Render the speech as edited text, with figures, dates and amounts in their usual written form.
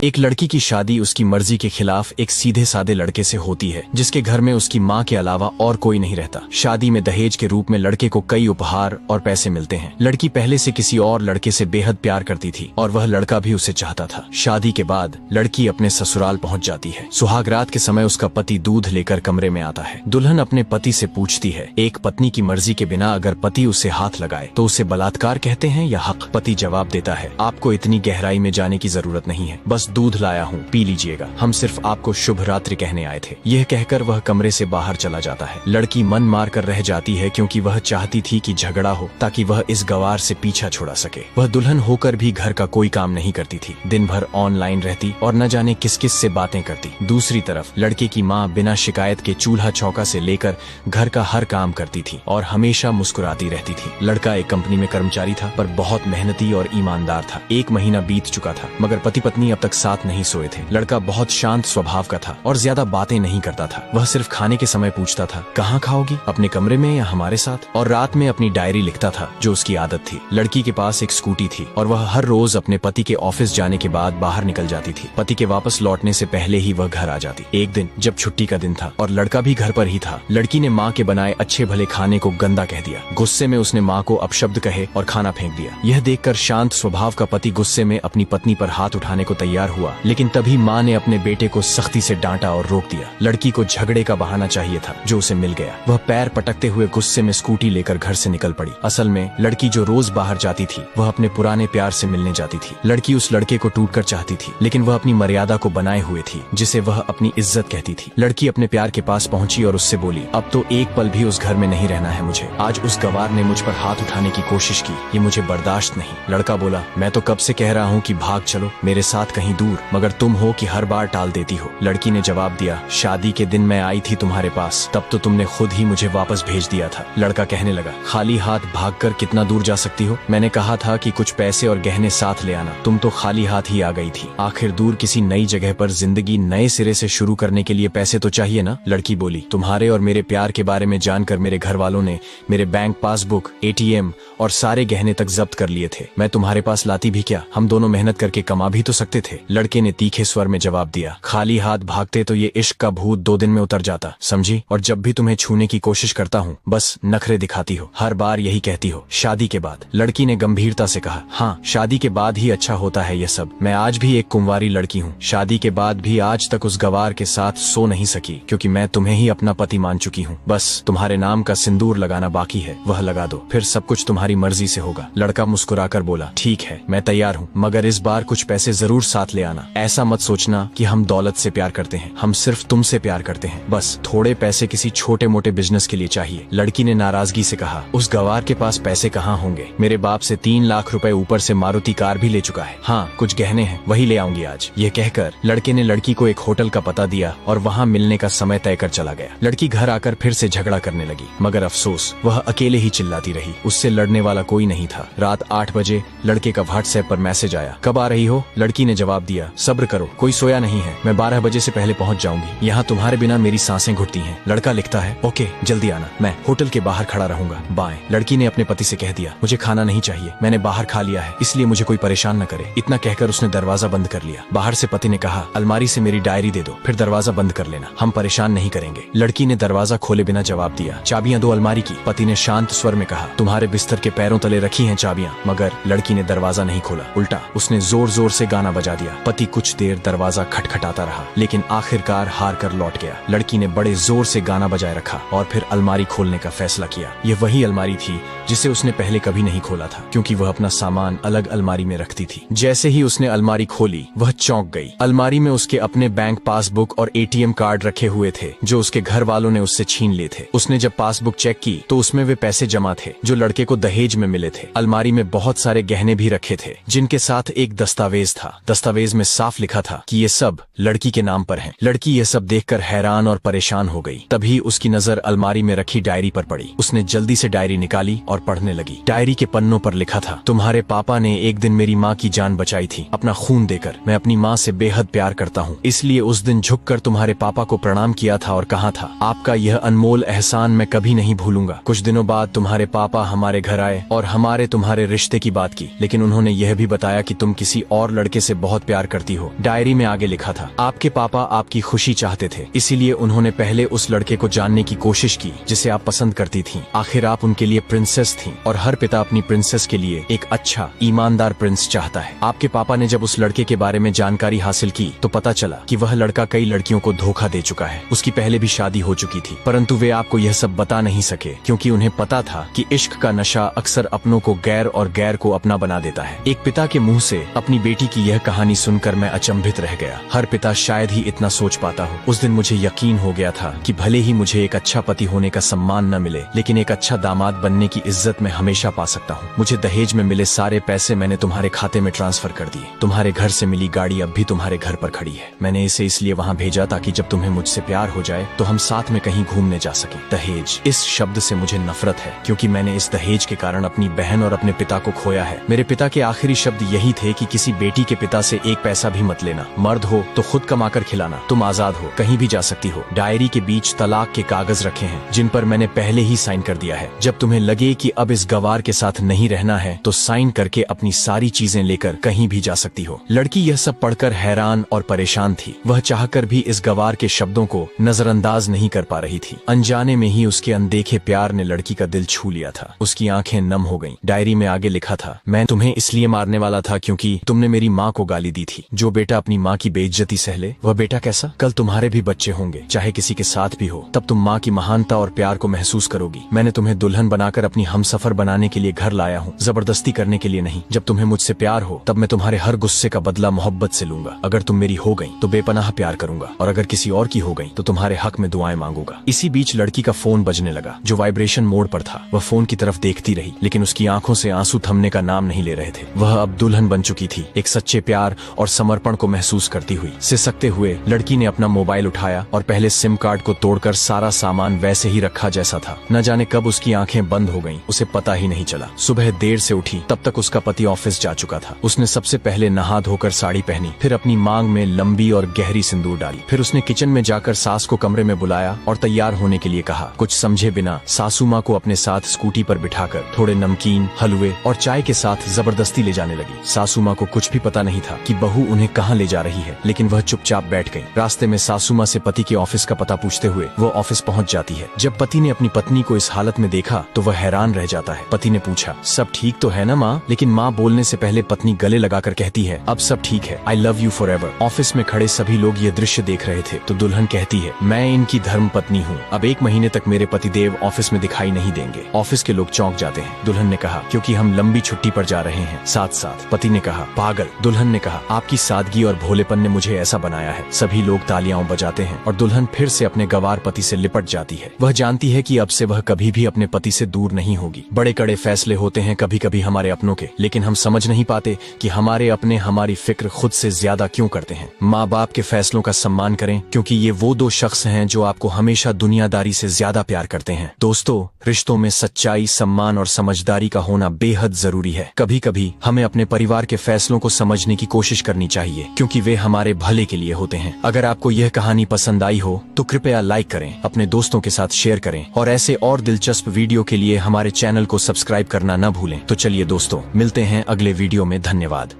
एक लड़की की शादी उसकी मर्जी के खिलाफ एक सीधे सादे लड़के से होती है जिसके घर में उसकी माँ के अलावा और कोई नहीं रहता। शादी में दहेज के रूप में लड़के को कई उपहार और पैसे मिलते हैं। लड़की पहले से किसी और लड़के से बेहद प्यार करती थी और वह लड़का भी उसे चाहता था। शादी के बाद लड़की अपने ससुराल पहुँच जाती है। सुहागरात के समय उसका पति दूध लेकर कमरे में आता है। दुल्हन अपने पति से पूछती है, एक पत्नी की मर्जी के बिना अगर पति उसे हाथ लगाए तो उसे बलात्कार कहते हैं या हक? पति जवाब देता है, आपको इतनी गहराई में जाने की जरूरत नहीं है, बस दूध लाया हूँ, पी लीजिएगा। हम सिर्फ आपको शुभ रात्रि कहने आए थे। यह कहकर वह कमरे से बाहर चला जाता है। लड़की मन मार कर रह जाती है क्योंकि वह चाहती थी कि झगड़ा हो ताकि वह इस गवार से पीछा छुड़ा सके। वह दुल्हन होकर भी घर का कोई काम नहीं करती थी। दिन भर ऑनलाइन रहती और न जाने किस किस से बातें करती। दूसरी तरफ लड़के की माँ बिना शिकायत के चूल्हा चौका से लेकर घर का हर काम करती थी और हमेशा मुस्कुराती रहती थी। लड़का एक कंपनी में कर्मचारी था पर बहुत मेहनती और ईमानदार था। 1 महीना बीत चुका था मगर पति पत्नी अब तक साथ नहीं सोए थे। लड़का बहुत शांत स्वभाव का था और ज्यादा बातें नहीं करता था। वह सिर्फ खाने के समय पूछता था, कहाँ खाओगी, अपने कमरे में या हमारे साथ? और रात में अपनी डायरी लिखता था जो उसकी आदत थी। लड़की के पास एक स्कूटी थी और वह हर रोज अपने पति के ऑफिस जाने के बाद बाहर निकल जाती थी। पति के वापस लौटने से पहले ही वह घर आ जाती। एक दिन जब छुट्टी का दिन था और लड़का भी घर पर ही था, लड़की ने माँ के बनाए अच्छे भले खाने को गंदा कह दिया। गुस्से में उसने माँ को अपशब्द कहे और खाना फेंक दिया। यह देखकर शांत स्वभाव का पति गुस्से में अपनी पत्नी पर हाथ उठाने को तैयार हुआ, लेकिन तभी माँ ने अपने बेटे को सख्ती से डांटा और रोक दिया। लड़की को झगड़े का बहाना चाहिए था जो उसे मिल गया। वह पैर पटकते हुए गुस्से में स्कूटी लेकर घर से निकल पड़ी। असल में लड़की जो रोज बाहर जाती थी वह अपने पुराने प्यार से मिलने जाती थी। लड़की उस लड़के को टूटकर चाहती थी लेकिन वह अपनी मर्यादा को बनाए हुए थी जिसे वह अपनी इज्जत कहती थी। लड़की अपने प्यार के पास पहुंची और उससे बोली, अब तो एक पल भी उस घर में नहीं रहना है मुझे। आज उस गवार ने मुझ पर हाथ उठाने की कोशिश की, ये मुझे बर्दाश्त नहीं। लड़का बोला, मैं तो कब से कह रहा हूँ कि भाग चलो मेरे साथ कहीं दूर, मगर तुम हो कि हर बार टाल देती हो। लड़की ने जवाब दिया, शादी के दिन मैं आई थी तुम्हारे पास, तब तो तुमने खुद ही मुझे वापस भेज दिया था। लड़का कहने लगा, खाली हाथ भागकर कितना दूर जा सकती हो? मैंने कहा था कि कुछ पैसे और गहने साथ ले आना, तुम तो खाली हाथ ही आ गई थी। आखिर दूर किसी नई जगह पर जिंदगी नए सिरे से शुरू करने के लिए पैसे तो चाहिए ना? लड़की बोली, तुम्हारे और मेरे प्यार के बारे में जानकर मेरे घर वालों ने मेरे बैंक पासबुक, ATM और सारे गहने तक जब्त कर लिए थे। मैं तुम्हारे पास लाती भी क्या? हम दोनों मेहनत करके कमा भी तो सकते थे। लड़के ने तीखे स्वर में जवाब दिया, खाली हाथ भागते तो ये इश्क का भूत 2 दिन में उतर जाता, समझी? और जब भी तुम्हें छूने की कोशिश करता हूँ बस नखरे दिखाती हो, हर बार यही कहती हो, शादी के बाद। लड़की ने गंभीरता से कहा, हाँ शादी के बाद ही अच्छा होता है ये सब। मैं आज भी एक कुंवारी लड़की हूँ। शादी के बाद भी आज तक उस गवार के साथ सो नहीं सकी क्योंकि मैं तुम्हें ही अपना पति मान चुकी हूँ। बस तुम्हारे नाम का सिंदूर लगाना बाकी है, वह लगा दो, फिर सब कुछ तुम्हारी मर्जी से होगा। लड़का मुस्कुराकर बोला, ठीक है मैं तैयार हूँ, मगर इस बार कुछ पैसे जरूर साथ ले आना। ऐसा मत सोचना कि हम दौलत से प्यार करते हैं, हम सिर्फ तुमसे प्यार करते हैं। बस थोड़े पैसे किसी छोटे मोटे बिजनेस के लिए चाहिए। लड़की ने नाराजगी से कहा, उस गवार के पास पैसे कहाँ होंगे? मेरे बाप से 3 लाख रुपए ऊपर से मारुति कार भी ले चुका है। हाँ कुछ गहने हैं, वही ले आऊंगी आज। यह कहकर लड़के ने लड़की को एक होटल का पता दिया और वहाँ मिलने का समय तय कर चला गया। लड़की घर आकर फिर से झगड़ा करने लगी मगर अफसोस वह अकेले ही चिल्लाती रही, उससे लड़ने वाला कोई नहीं था। रात 8 बजे लड़के का व्हाट्सएप पर मैसेज आया, कब आ रही हो? लड़की ने जवाब दिया, सब्र करो, कोई सोया नहीं है, मैं 12 बजे से पहले पहुंच जाऊंगी। यहाँ तुम्हारे बिना मेरी सांसें घुटती हैं। लड़का लिखता है, ओके जल्दी आना, मैं होटल के बाहर खड़ा रहूंगा, बाय। लड़की ने अपने पति से कह दिया, मुझे खाना नहीं चाहिए, मैंने बाहर खा लिया है, इसलिए मुझे कोई परेशान न करे। इतना कहकर उसने दरवाजा बंद कर लिया। बाहर से पति ने कहा, अलमारी से मेरी डायरी दे दो, फिर दरवाजा बंद कर लेना, हम परेशान नहीं करेंगे। लड़की ने दरवाजा खोले बिना जवाब दिया, चाबियां दो अलमारी की। पति ने शांत स्वर में कहा, तुम्हारे बिस्तर के पैरों तले रखी हैं चाबियां। मगर लड़की ने दरवाजा नहीं खोला, उल्टा उसने जोर जोर से गाना बजा दिया। पति कुछ देर दरवाजा खटखटाता रहा लेकिन आखिरकार हार कर लौट गया। लड़की ने बड़े जोर से गाना बजाए रखा और फिर अलमारी खोलने का फैसला किया। यह वही अलमारी थी जिसे उसने पहले कभी नहीं खोला था क्योंकि वह अपना सामान अलग अलमारी में रखती थी। जैसे ही उसने अलमारी खोली वह चौंक गई। अलमारी में उसके अपने बैंक पासबुक और ATM कार्ड रखे हुए थे जो उसके घर वालों ने उससे छीन लिए थे। उसने जब पासबुक चेक की तो उसमें वे पैसे जमा थे जो लड़के को दहेज में मिले थे। अलमारी में बहुत सारे गहने भी रखे थे जिनके साथ एक दस्तावेज था। दस्तावेज में साफ लिखा था कि ये सब लड़की के नाम पर हैं। लड़की ये सब देखकर हैरान और परेशान हो गई। तभी उसकी नजर अलमारी में रखी डायरी पर पड़ी। उसने जल्दी से डायरी निकाली और पढ़ने लगी। डायरी के पन्नों पर लिखा था, तुम्हारे पापा ने एक दिन मेरी माँ की जान बचाई थी अपना खून देकर। मैं अपनी माँ से बेहद प्यार करता हूँ, इसलिए उस दिन झुककर तुम्हारे पापा को प्रणाम किया था और कहा था, आपका यह अनमोल एहसान मैं कभी नहीं भूलूंगा। कुछ दिनों बाद तुम्हारे पापा हमारे घर आए और हमारे तुम्हारे रिश्ते की बात की, लेकिन उन्होंने यह भी बताया कि तुम किसी और लड़के से बहुत प्यार करती हो। डायरी में आगे लिखा था, आपके पापा आपकी खुशी चाहते थे, इसीलिए उन्होंने पहले उस लड़के को जानने की कोशिश की जिसे आप पसंद करती थीं। आखिर आप उनके लिए प्रिंसेस थीं और हर पिता अपनी प्रिंसेस के लिए एक अच्छा ईमानदार प्रिंस चाहता है। आपके पापा ने जब उस लड़के के बारे में जानकारी हासिल की तो पता चला कि वह लड़का कई लड़कियों को धोखा दे चुका है। उसकी पहले भी शादी हो चुकी थी, परंतु वे आपको यह सब बता नहीं सके क्योंकि उन्हें पता था कि इश्क का नशा अक्सर अपनों को गैर और गैर को अपना बना देता है। एक पिता के मुंह से अपनी बेटी की यह कहानी सुनकर मैं अचंभित रह गया। हर पिता शायद ही इतना सोच पाता हो। उस दिन मुझे यकीन हो गया था कि भले ही मुझे एक अच्छा पति होने का सम्मान न मिले, लेकिन एक अच्छा दामाद बनने की इज्जत मैं हमेशा पा सकता हूँ। मुझे दहेज में मिले सारे पैसे मैंने तुम्हारे खाते में ट्रांसफर कर दिए। तुम्हारे घर से मिली गाड़ी अब भी तुम्हारे घर पर खड़ी है। मैंने इसे इसलिए वहाँ भेजा ताकि जब तुम्हें मुझसे प्यार हो जाए तो हम साथ में कहीं घूमने जा सके। दहेज, इस शब्द से मुझे नफरत है क्योंकि मैंने इस दहेज के कारण अपनी बहन और अपने पिता को खोया है। मेरे पिता के आखिरी शब्द यही थे कि किसी बेटी के पिता से एक पैसा भी मत लेना। मर्द हो तो खुद कमाकर खिलाना। तुम आजाद हो, कहीं भी जा सकती हो। डायरी के बीच तलाक के कागज रखे हैं जिन पर मैंने पहले ही साइन कर दिया है। जब तुम्हें लगे कि अब इस गवार के साथ नहीं रहना है तो साइन करके अपनी सारी चीजें लेकर कहीं भी जा सकती हो। लड़की यह सब पढ़कर हैरान और परेशान थी। वह चाहकर भी इस गवार के शब्दों को नजरअंदाज नहीं कर पा रही थी। अनजाने में ही उसके अनदेखे प्यार ने लड़की का दिल छू लिया था। उसकी आंखें नम हो गईं। डायरी में आगे लिखा था, मैं तुम्हें इसलिए मारने वाला था क्योंकि तुमने मेरी माँ को गाली दी थी। जो बेटा अपनी माँ की बेइज्जती सहले वह बेटा कैसा? कल तुम्हारे भी बच्चे होंगे, चाहे किसी के साथ भी हो। तब तुम माँ की महानता और प्यार को महसूस करोगी। मैंने तुम्हें दुल्हन बनाकर अपनी हमसफर बनाने के लिए घर लाया हूँ, जबरदस्ती करने के लिए नहीं। जब तुम्हें मुझसे प्यार हो तब मैं तुम्हारे हर गुस्से का बदला मोहब्बत से लूंगा। अगर तुम मेरी हो गई तो बेपनाह प्यार करूंगा और अगर किसी और की हो गई तो तुम्हारे हक में दुआएं मांगूंगा। इसी बीच लड़की का फोन बजने लगा जो वाइब्रेशन मोड पर था। वह फोन की तरफ देखती रही लेकिन उसकी आंखों से आंसू थमने का नाम नहीं ले रहे थे। वह अब दुल्हन बन चुकी थी, एक सच्चे प्यार और समर्पण को महसूस करती हुई। सिसकते हुए लड़की ने अपना मोबाइल उठाया और पहले सिम कार्ड को तोड़कर सारा सामान वैसे ही रखा जैसा था। न जाने कब उसकी आंखें बंद हो गईं, उसे पता ही नहीं चला। सुबह देर से उठी तब तक उसका पति ऑफिस जा चुका था। उसने सबसे पहले नहा धोकर साड़ी पहनी, फिर अपनी मांग में लंबी और गहरी सिंदूर डाली। फिर उसने किचन में जाकर सास को कमरे में बुलाया और तैयार होने के लिए कहा। कुछ समझे बिना सासू माँ को अपने साथ स्कूटी पर बिठाकर थोड़े नमकीन, हलवे और चाय के साथ जबरदस्ती ले जाने लगी। सासू माँ को कुछ भी पता नहीं था कि बहू उन्हें कहाँ ले जा रही है, लेकिन वह चुपचाप बैठ गई। रास्ते में सासू माँ से पति के ऑफिस का पता पूछते हुए वो ऑफिस पहुँच जाती है। जब पति ने अपनी पत्नी को इस हालत में देखा तो वह हैरान रह जाता है। पति ने पूछा, सब ठीक तो है ना माँ? लेकिन माँ बोलने से पहले पत्नी गले लगाकर कहती है, अब सब ठीक है, I love you for ever. Office में खड़े सभी लोग ये दृश्य देख रहे थे तो दुल्हन कहती है, मैं इनकी धर्म पत्नी हूँ। अब 1 महीने तक मेरे पतिदेव ऑफिस में दिखाई नहीं देंगे। ऑफिस के लोग चौंक जाते हैं। दुल्हन ने कहा, क्योंकि हम लंबी छुट्टी पर जा रहे हैं साथ साथ। पति ने कहा, पागल। दुल्हन ने कहा, आपकी सादगी और भोलेपन ने मुझे ऐसा बनाया है। सभी लोग तालियां बजाते हैं और दुल्हन फिर से अपने गवार पति से लिपट जाती है। वह जानती है कि अब से वह कभी भी अपने पति से दूर नहीं होगी। बड़े कड़े फैसले होते हैं कभी कभी हमारे अपनों के, लेकिन हम समझ नहीं पाते कि हमारे अपने हमारी फिक्र खुद से ज्यादा क्यों करते हैं। माँ बाप के फैसलों का सम्मान करें क्योंकि ये वो 2 शख्स हैं जो आपको हमेशा दुनियादारी से ज्यादा प्यार करते हैं। दोस्तों, रिश्तों में सच्चाई, सम्मान और समझदारी का होना बेहद जरूरी है। कभी कभी हमें अपने परिवार के फैसलों को समझने की कोशिश करनी चाहिए क्योंकि वे हमारे भले के लिए होते हैं। अगर आपको यह कहानी पसंद आई हो तो कृपया लाइक करें, अपने दोस्तों के साथ शेयर करें और ऐसे और दिलचस्प वीडियो के लिए हमारे चैनल को सब्सक्राइब करना न भूलें। तो चलिए दोस्तों, मिलते हैं अगले वीडियो में। धन्यवाद।